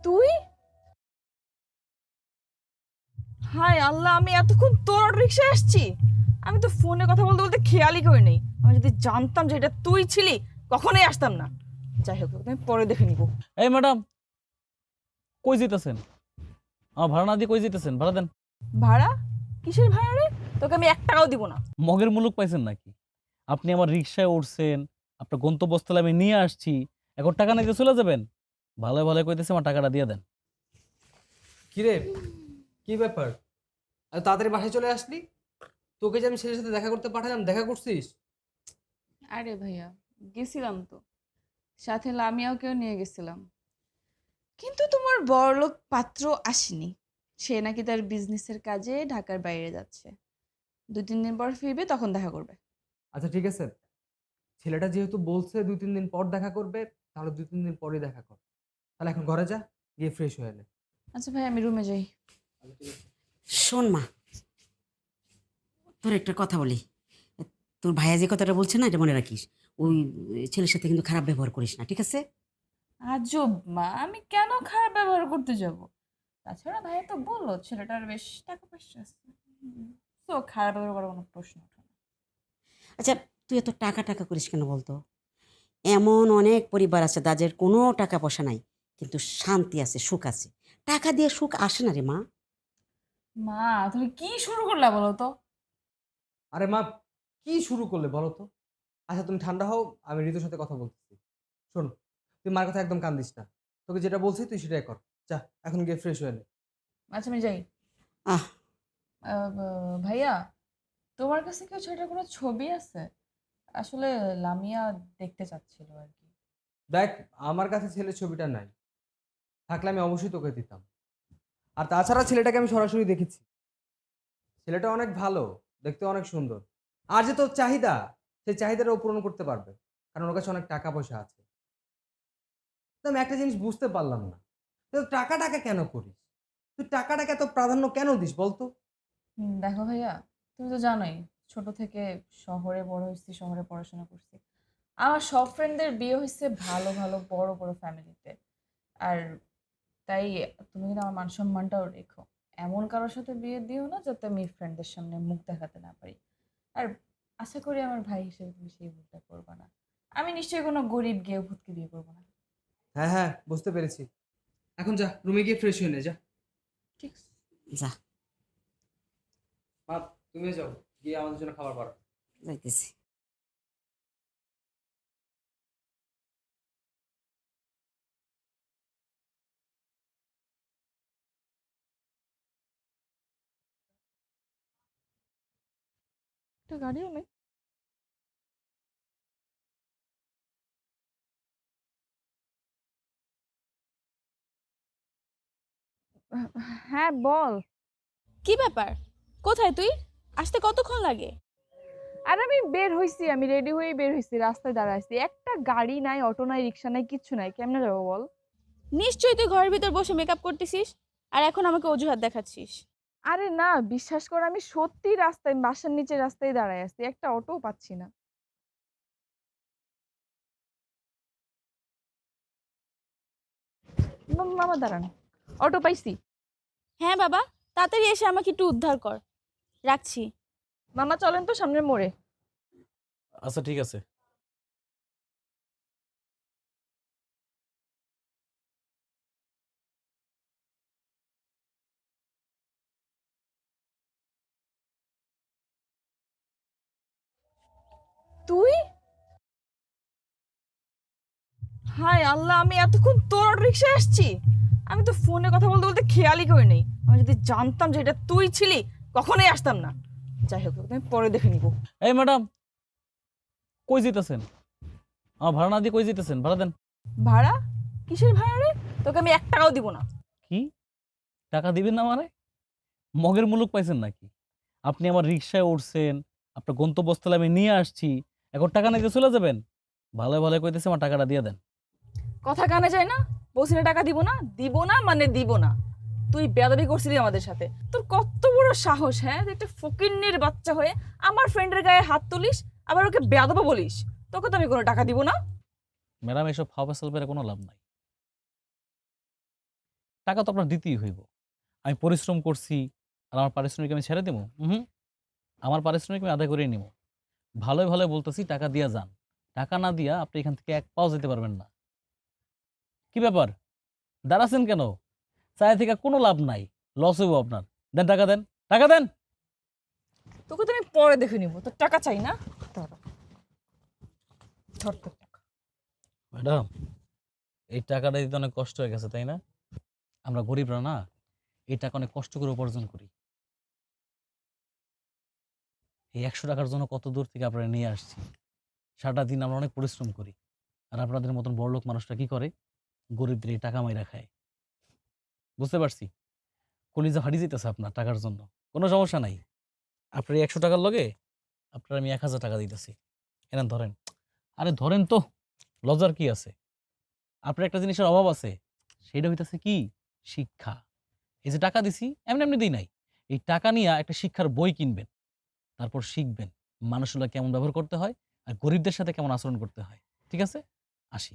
তুই? হায় আল্লাহ, আমি এতক্ষণ তোর অটো রিক্সায় আসছি। আমি তো ফোনে কথা বলতে বলতে খেয়ালই করি নাই। আমি যদি জানতাম যে এটা তুই ছিলি, কখনোই আসতাম না। যাই হোক, আমি পরে দেখে নিব। এই ম্যাডাম, কই যেতেছেন? আমার ভাড়া না দিয়ে কই যেতেছেন? ভাড়া দেন। ভাড়া? কিসের ভাড়া রে? তোকে আমি 1 টাকাও দিব না। মগের মুলুক পাইছেন নাকি? আপনি আমার রিক্সায় উঠছেন, আপনার গন্তব্যস্থলে আমি নিয়ে আসছি, এখন টাকা নিতে চলে যাবেন? ভালো ভালো কইতেছে, আমার টাকাটা দিয়ে দেন। কিরে, কি ব্যাপার? আর তাড়াতাড়ি বাসায় চলে আসলি? তোকে যে আমি ছেলের সাথে দেখা করতে পাঠালাম, দেখা করছিস? আরে ভাইয়া, গেছিলাম তো, সাথে লামিয়াকেও নিয়ে গেছিলাম, কিন্তু তোমার বড়লোক পাত্র আসেনি। সে নাকি তার বিজনেসের কাজে ঢাকার বাইরে যাচ্ছে, 2-3 দিন পর ফিরবে, তখন দেখা করবে। আচ্ছা ঠিক আছে, ছেলেটা যেহেতু বলছে 2-3 দিন পর দেখা করবে, তাহলে 2-3 দিন পরে দেখা কর। তাহলে এখন ঘরে যা, গিয়ে ফ্রেশ হয়ে নে। আচ্ছা ভাই, আমি রুমে যাই। শোন মা, তোর একটা কথা বলি। তোর ভাইয়া যে কথাটা বলছে না, এটা মনে রাখিস। ওই ছেলের সাথে কিন্তু খারাপ ব্যবহার করিস না, ঠিক আছে? আজব মা, আমি কেন খারাপ ব্যবহার করতে যাব? তাছাড়া ভাইয়া তো বললো ছেলেটার বেশ টাকা পয়সা আছে, তো খারাপ ব্যবহার করার কোনো প্রশ্ন ওঠে না। আচ্ছা, তুই এত টাকা টাকা করিস কেন বলতো? এমন অনেক পরিবার আছে যাদের কোনো টাকা পয়সা নাই, কিন্তু শান্তি আছে, সুখ আছে। টাকা দিয়ে সুখ আসে না রে মা। মা, তুমি কি শুরু করলা বলো তো? আরে মা, কি শুরু করলে বলো তো? আচ্ছা তুমি ঠান্ডা হও, আমি ঋতুর সাথে কথা বলতেছি। শোন, তুই মার কথা একদম কান দিস না। তোকে যেটা বলছি তুই সেটাই কর। যা, এখন গিয়ে ফ্রেশ হয়ে নে। আচ্ছা আমি যাই। আহ, ভাইয়া, তোমার কাছে কি ছেলেটার কোনো ছবি আছে? আসলে লামিয়া দেখতে চাচ্ছিল আর কি। দেখ, আমার কাছে ছেলের ছবিটা নাই, থাকলে আমি অবশ্যই তোকে দিতাম। আর তাছাড়া ছেলেটাকে আমি সরাসরি দেখেছি। ছেলেটা অনেক ভালো, দেখতে অনেক সুন্দর। আর যে তোর চাহিদা, সেই চাহিদাটা ও পূরণ করতে পারবে, কারণ ওর কাছে অনেক টাকা পয়সা আছে। তো আমি একটা জিনিস বুঝতে পারলাম না, তুই টাকা টাকা কেন করিস? তুই টাকাটাকে এত প্রাধান্য কেন দিস বলতো? দেখো ভাইয়া, তুমি তো জানোই, ছোট থেকে শহরে বড় হয়েছি, শহরে পড়াশোনা করছি। আমার সব ফ্রেন্ডদের বিয়ে হয়েছে ভালো ভালো বড় বড় ফ্যামিলিতে। আর তাই তুমি কিন্তু আমার মান সম্মানটাও রেখো। এমন কারোর সাথে বিয়ে দিও না যাতে আমি ফ্রেন্ডদের সামনে মুখ দেখাতে না পারি। আর আশা করি আমার ভাই হিসেবে তুমি সেই ভুলটা করবে না। আমি নিশ্চয়ই কোনো গরিব গেও ভূতকে বিয়ে করবো না। হ্যাঁ হ্যাঁ, বুঝতে পেরেছি। এখন যা, রুমে গিয়ে ফ্রেশ হয়ে নে, যা। ঠিক আছে। যা, মা, তুমি যাও, গিয়ে আমাদের জন্য খাবার বাড়া। যাইতেছি। একটা গাড়িও নেই। হ্যাঁ বল। কি ব্যাপার? কোথায় তুই? আসতে কতক্ষণ লাগে? আর আমি বের হইছি, আমি রেডি হয়ে বের হইছি, রাস্তায় দাঁড়াইছি। একটা গাড়ি নাই, অটো নাই, রিক্সা নাই, কিচ্ছু নাই। কেমনে যাবো বল? নিশ্চয়ই তুই ঘরের ভিতর বসে মেকআপ করতেছিস আর এখন আমাকে অজুহাত দেখাচ্ছিস। আরে না, বিশ্বাস কর, আমি সত্যি রাস্তায়, বাসার নিচে রাস্তায় দাঁড়ায় আছি, একটা অটোও পাচ্ছি না। মামা দাঁড়ান, অটো পাইছি। হ্যাঁ বাবা, তাড়াতাড়ি এসে আমাকে একটু উদ্ধার কর। রাখছি। মামা চলেন তো সামনের মোড়ে। আচ্ছা ঠিক আছে। তুই? হায় আল্লাহ, আমি এতক্ষণ তোর অটো রিক্সায় আসছি। আমি তো ফোনে কথা বলতে বলতে খেয়ালই করি নাই। আমি যদি জানতাম যে এটা তুই ছিলি, কখনোই আসতাম না। যাই হোক, আমি পরে দেখে নিব। এই ম্যাডাম, কই যেতেছেন? আমার ভাড়া না দিয়ে কই যেতেছেন? ভাড়া দেন। ভাড়া? কিসের ভাড়া রে? তোকে আমি 1 টাকাও দিব না। কি? টাকা দিবেন না মানে? মগের মুলুক পাইছেন নাকি? আপনি আমার রিক্সায় উঠছেন, আপনার গন্তব্যস্থলে আমি নিয়ে আসছি, এখন টাকা নিতে চলে যাবেন? ভালো ভালো কইতেছে, আমার টাকাটা দিয়ে দেন। কথা কানে যায় না? বলছি না টাকা দিব না, দিব না মানে দিব না। তুই বেয়াদবি করছিলি আমাদের সাথে। তোর কত বড় সাহস, হ্যাঁ? তুই একটা ফকিন্নির বাচ্চা হয়ে আমার ফ্রেন্ডের গায়ে হাত তুলিস, আবার ওকে বেয়াদব বলিস। তোকে তো আমি কোনো টাকা দিব না। ম্যাডাম, এসব ফাও ফেসাল পেরে কোনো লাভ নাই। টাকা তো আপনার দিতেই হইব। আমি পরিশ্রম করছি আর আমার পারিশ্রমিক আমি ছেড়ে দেবো? আমার পারিশ্রমিক আমি আদায় করেই নিব। ভালোই ভালো বলতেছি, টাকা দিয়া যান। টাকা না দিয়া আপনি এখান থেকে এক পাও যেতে পারবেন না। কি ব্যাপার, দাঁড়াচ্ছেন কেন? চায় থেকে কোনো লাভ নাই, লস হইব আপনার। দেন টাকা, দেন টাকা, দেন। তোকে তো আমি পরে দেখে নিব, তোর টাকা চাই না? দাঁড়া। ধর তোর টাকা। ম্যাডাম, এই টাকাটা দিতে অনেক কষ্ট হয়ে গেছে, তাই না? আমরা গরিবরা না এই টাকা অনেক কষ্ট করে উপার্জন করি। এই 100 টাকার জন্য কত দূর থেকে আপনারা নিয়ে আসছি। সারাটা দিন আমরা অনেক পরিশ্রম করি। আর আপনাদের মতন বড়লোক মানুষরা কি করে? গরিবদের এই টাকা মাইরা খায়। বুঝতে পারছি, কলিজা ফাটি যেতেছে আপনার টাকার জন্য। কোনো সমস্যা নাই, আপনার এই 100 টাকার লগে আপনার আমি 1000 টাকা দিতেছি। এনেন, ধরেন। আরে ধরেন তো, লজ্জার কি আছে? আপনার একটা জিনিসের অভাব আছে, সেটা হইতেছে কি? শিক্ষা। এই যে টাকা দিছি এমনি এমনি দিই নাই। এই টাকা নিয়ে একটা শিক্ষার বই কিনবেন, তারপর শিখবেন মানুষগুলা কেমন ব্যবহার করতে হয় আর গরিবদের সাথে কেমন আচরণ করতে হয়। ঠিক আছে, আসি।